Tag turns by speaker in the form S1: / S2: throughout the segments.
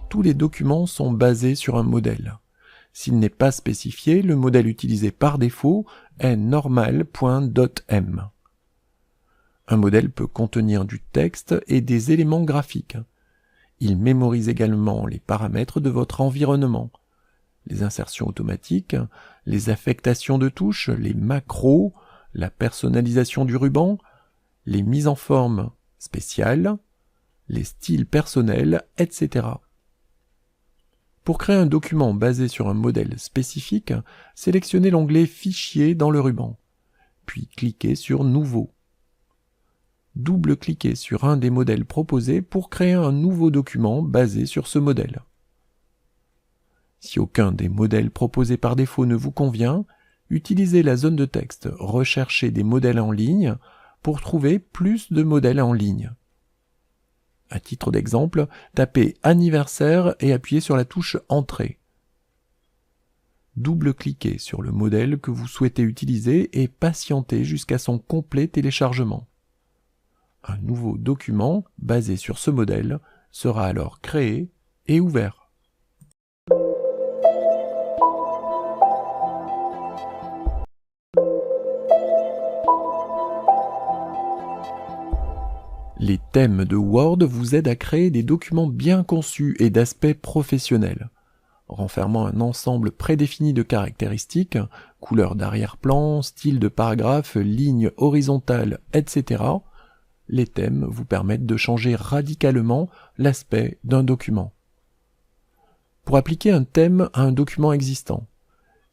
S1: Tous les documents sont basés sur un modèle. S'il n'est pas spécifié, le modèle utilisé par défaut est normal.m. Un modèle peut contenir du texte et des éléments graphiques. Il mémorise également les paramètres de votre environnement, les insertions automatiques, les affectations de touches, les macros, la personnalisation du ruban, les mises en forme spéciales, les styles personnels, etc. Pour créer un document basé sur un modèle spécifique, sélectionnez l'onglet Fichier dans le ruban, puis cliquez sur Nouveau. Double-cliquez sur un des modèles proposés pour créer un nouveau document basé sur ce modèle. Si aucun des modèles proposés par défaut ne vous convient, utilisez la zone de texte « Rechercher des modèles en ligne » pour trouver plus de modèles en ligne. À titre d'exemple, tapez « Anniversaire » et appuyez sur la touche « Entrée ». Double-cliquez sur le modèle que vous souhaitez utiliser et patientez jusqu'à son complet téléchargement. Un nouveau document basé sur ce modèle sera alors créé et ouvert. Les thèmes de Word vous aident à créer des documents bien conçus et d'aspect professionnel. Renfermant un ensemble prédéfini de caractéristiques, couleur d'arrière-plan, style de paragraphe, lignes horizontales, etc., les thèmes vous permettent de changer radicalement l'aspect d'un document. Pour appliquer un thème à un document existant,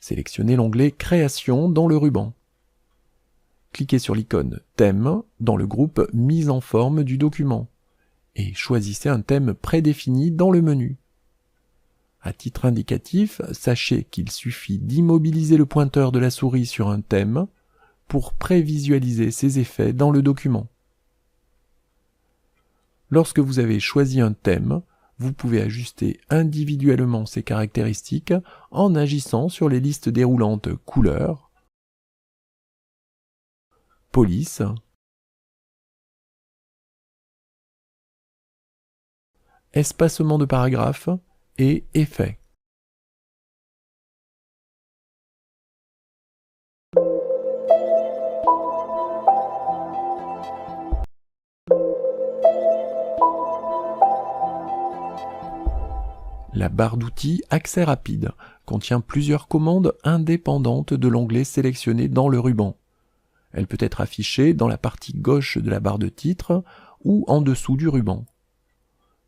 S1: sélectionnez l'onglet « Création » dans le ruban. Cliquez sur l'icône « Thème » dans le groupe « Mise en forme » du document et choisissez un thème prédéfini dans le menu. À titre indicatif, sachez qu'il suffit d'immobiliser le pointeur de la souris sur un thème pour prévisualiser ses effets dans le document. Lorsque vous avez choisi un thème, vous pouvez ajuster individuellement ses caractéristiques en agissant sur les listes déroulantes Couleurs, Police, Espacement de paragraphes et Effets. La barre d'outils Accès rapide contient plusieurs commandes indépendantes de l'onglet sélectionné dans le ruban. Elle peut être affichée dans la partie gauche de la barre de titre ou en dessous du ruban.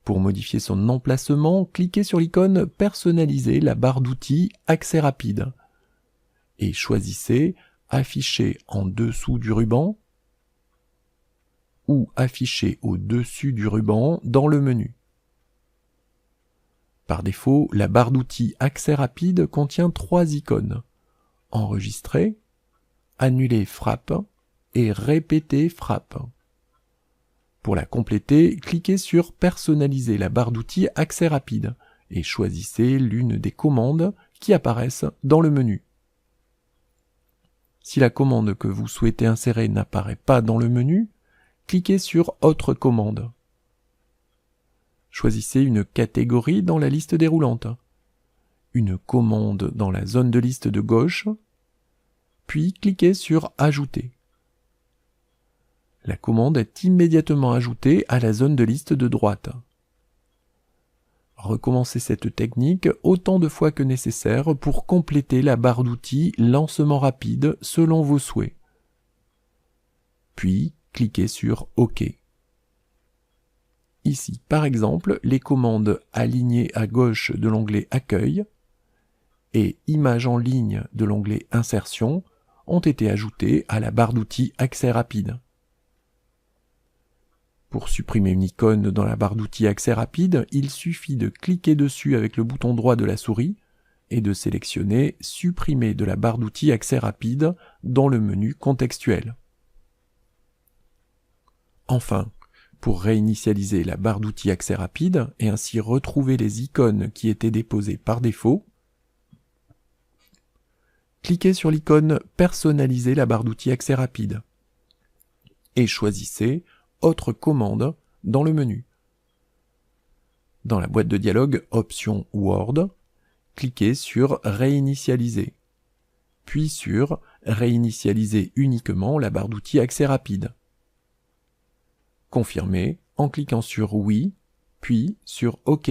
S1: Pour modifier son emplacement, cliquez sur l'icône « Personnaliser la barre d'outils Accès rapide » et choisissez « Afficher en dessous du ruban » ou « Afficher au-dessus du ruban » dans le menu. Par défaut, la barre d'outils Accès rapide contient 3 icônes « Enregistrer »,« Annuler frappe » et « Répéter frappe ». Pour la compléter, cliquez sur « Personnaliser la barre d'outils Accès rapide » et choisissez l'une des commandes qui apparaissent dans le menu. Si la commande que vous souhaitez insérer n'apparaît pas dans le menu, cliquez sur « Autre commande ». Choisissez une catégorie dans la liste déroulante, une commande dans la zone de liste de gauche, puis cliquez sur « Ajouter ». La commande est immédiatement ajoutée à la zone de liste de droite. Recommencez cette technique autant de fois que nécessaire pour compléter la barre d'outils Lancement rapide selon vos souhaits. Puis, cliquez sur OK. Ici, par exemple, les commandes Aligner à gauche de l'onglet Accueil et Images en ligne de l'onglet Insertion ont été ajoutées à la barre d'outils Accès rapide. Pour supprimer une icône dans la barre d'outils Accès rapide, il suffit de cliquer dessus avec le bouton droit de la souris et de sélectionner « Supprimer de la barre d'outils Accès rapide » dans le menu contextuel. Enfin, pour réinitialiser la barre d'outils Accès rapide et ainsi retrouver les icônes qui étaient déposées par défaut, cliquez sur l'icône « Personnaliser la barre d'outils Accès rapide » et choisissez « Autre commande » dans le menu. Dans la boîte de dialogue Options Word, cliquez sur Réinitialiser, puis sur Réinitialiser uniquement la barre d'outils accès rapide. Confirmez en cliquant sur Oui, puis sur OK.